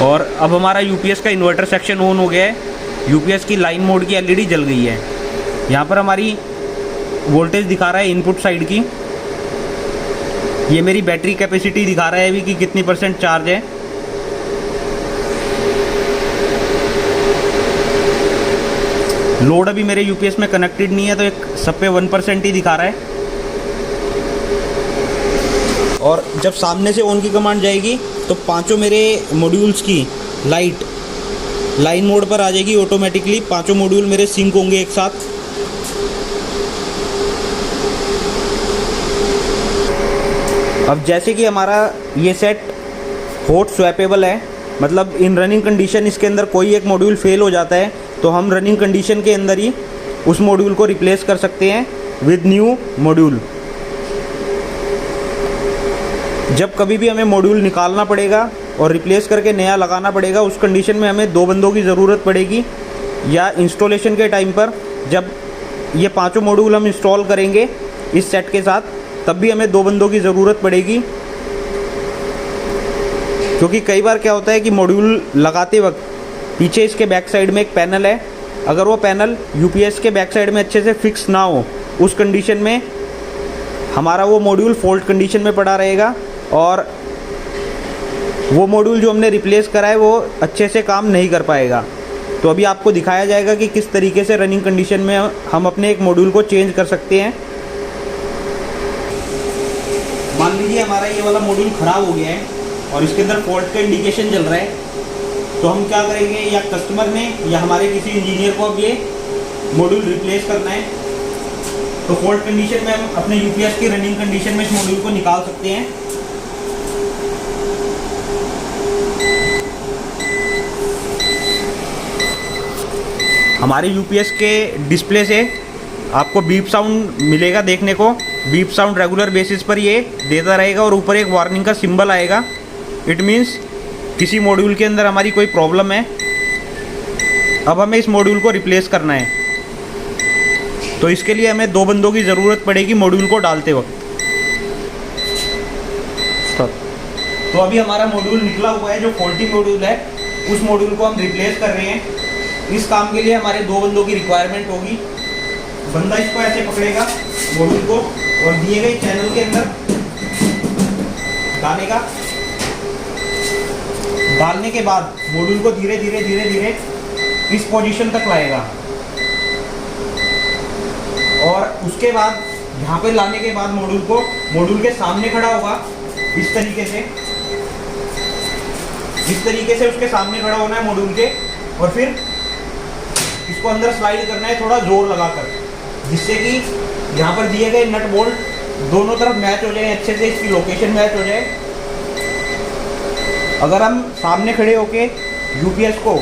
और अब हमारा यूपीएस का इन्वर्टर सेक्शन ऑन हो गया है। यूपीएस की लाइन मोड की एलईडी जल गई है। यहाँ पर हमारी वोल्टेज दिखा रहा है इनपुट साइड की। ये मेरी बैटरी कैपेसिटी दिखा रहा है अभी कि कितनी % चार्ज है। लोड अभी मेरे यूपीएस में कनेक्टेड नहीं है, तो एक सब पे 1% ही दिखा रहा है। और जब सामने से ऑन की कमांड जाएगी तो पांचों मेरे मॉड्यूल्स की लाइट लाइन मोड पर आ जाएगी ऑटोमेटिकली। पांचों मॉड्यूल मेरे सिंक होंगे एक साथ। अब जैसे कि हमारा ये सेट हॉट स्वैपेबल है, मतलब इन रनिंग कंडीशन इसके अंदर कोई एक मॉड्यूल फेल हो जाता है तो हम रनिंग कंडीशन के अंदर ही उस मॉड्यूल को रिप्लेस कर सकते हैं विद न्यू मॉड्यूल। जब कभी भी हमें मॉड्यूल निकालना पड़ेगा और रिप्लेस करके नया लगाना पड़ेगा, उस कंडीशन में हमें 2 बंदों की ज़रूरत पड़ेगी। या इंस्टॉलेशन के टाइम पर जब ये पांचों मॉड्यूल हम इंस्टॉल करेंगे इस सेट के साथ, तब भी हमें 2 बंदों की ज़रूरत पड़ेगी। क्योंकि कई बार क्या होता है कि मॉड्यूल लगाते वक्त पीछे इसके बैक साइड में एक पैनल है, अगर वो पैनल यूपीएस के बैक साइड में अच्छे से फिक्स ना हो, उस कंडीशन में हमारा वो मॉड्यूल फॉल्ट कंडीशन में पड़ा रहेगा और वो मॉड्यूल जो हमने रिप्लेस करा है वो अच्छे से काम नहीं कर पाएगा। तो अभी आपको दिखाया जाएगा कि किस तरीके से रनिंग कंडीशन में हम अपने एक मॉड्यूल को चेंज कर सकते हैं। मान लीजिए हमारा ये वाला मॉड्यूल ख़राब हो गया है और इसके अंदर फॉल्ट का इंडिकेशन चल रहा है, तो हम क्या करेंगे, या कस्टमर ने या हमारे किसी इंजीनियर को अब ये मॉड्यूल रिप्लेस करना है, तो फॉल्ट कंडीशन में हम अपने यूपीएस की रनिंग कंडीशन में इस मॉड्यूल को निकाल सकते हैं। हमारे यूपीएस के डिस्प्ले से आपको बीप साउंड मिलेगा देखने को। बीप साउंड रेगुलर बेसिस पर ये देता रहेगा और ऊपर एक वार्निंग का सिंबल आएगा। इट मीन्स किसी मॉड्यूल के अंदर हमारी कोई प्रॉब्लम है, अब हमें इस मॉड्यूल को रिप्लेस करना है। तो इसके लिए हमें 2 बंदों की ज़रूरत पड़ेगी मॉड्यूल को डालते वक्त। तो अभी हमारा मॉड्यूल निकला हुआ है, जो फॉल्टी मॉड्यूल है उस मॉड्यूल को हम रिप्लेस कर रहे हैं। इस काम के लिए हमारे 2 बंदों की रिक्वायरमेंट होगी। बंदा इसको ऐसे पकड़ेगा मॉड्यूल को और दिए गए चैनल के अंदर डालेगा। डालने के बाद मॉड्यूल को धीरे धीरे इस पोजीशन तक लाएगा और उसके बाद यहाँ पे लाने के बाद मॉड्यूल के सामने खड़ा होगा इस तरीके से उसके सामने खड़ा होना है मॉड्यूल के, और फिर इसको अंदर स्लाइड करना है थोड़ा जोर लगाकर, जिससे कि यहाँ पर दिए गए नट बोल्ट दोनों तरफ मैच हो जाए, अच्छे से इसकी लोकेशन मैच हो जाए। अगर हम सामने खड़े होके यूपीएस को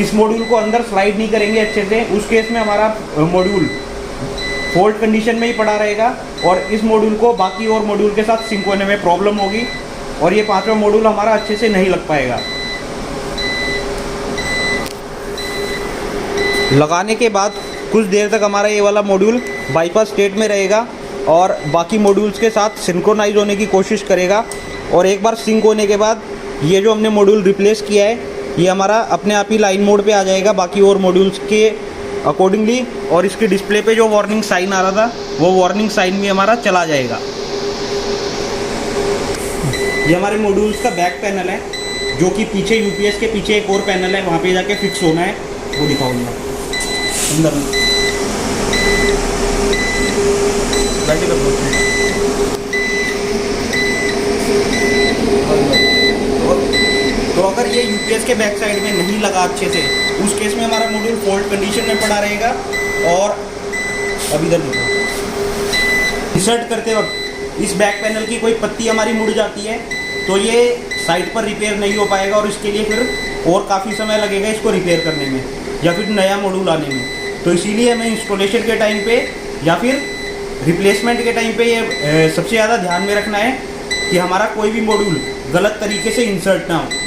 इस मॉड्यूल को अंदर स्लाइड नहीं करेंगे अच्छे से, उस केस में हमारा मॉड्यूल फॉल्ट कंडीशन में ही पड़ा रहेगा और इस मॉड्यूल को बाकी और मॉड्यूल के साथ सिंक होने में प्रॉब्लम होगी और ये 5वां मॉड्यूल हमारा अच्छे से नहीं लग पाएगा। लगाने के बाद कुछ देर तक हमारा ये वाला मॉड्यूल बाईपास स्टेट में रहेगा और बाकी मॉड्यूल्स के साथ सिंक्रोनाइज होने की कोशिश करेगा। और एक बार सिंक होने के बाद ये जो हमने मॉड्यूल रिप्लेस किया है ये हमारा अपने आप ही लाइन मोड पे आ जाएगा बाकी और मॉड्यूल्स के अकॉर्डिंगली, और इसके डिस्प्ले पे जो वार्निंग साइन आ रहा था वो वार्निंग साइन भी हमारा चला जाएगा। ये हमारे मॉड्यूल्स का बैक पैनल है, जो कि पीछे यूपीएस के पीछे एक और पैनल है, वहाँ पे जाके फिक्स होना है, वो दिखाऊंगा अंदर। तो अगर ये यूपीएस के बैक साइड में नहीं लगा अच्छे से, उस केस में हमारा मॉड्यूल फॉल्ट कंडीशन में पड़ा रहेगा। और अब इधर देखो, इंसर्ट करते वक्त इस बैक पैनल की कोई पत्ती हमारी मुड़ जाती है तो ये साइड पर रिपेयर नहीं हो पाएगा और इसके लिए फिर और काफ़ी समय लगेगा इसको रिपेयर करने में या फिर नया मॉड्यूल आने में। तो इसीलिए हमें इंस्टॉलेशन के टाइम पे या फिर रिप्लेसमेंट के टाइम पे ये सबसे ज़्यादा ध्यान में रखना है कि हमारा कोई भी मॉड्यूल गलत तरीके से इंसर्ट ना हो।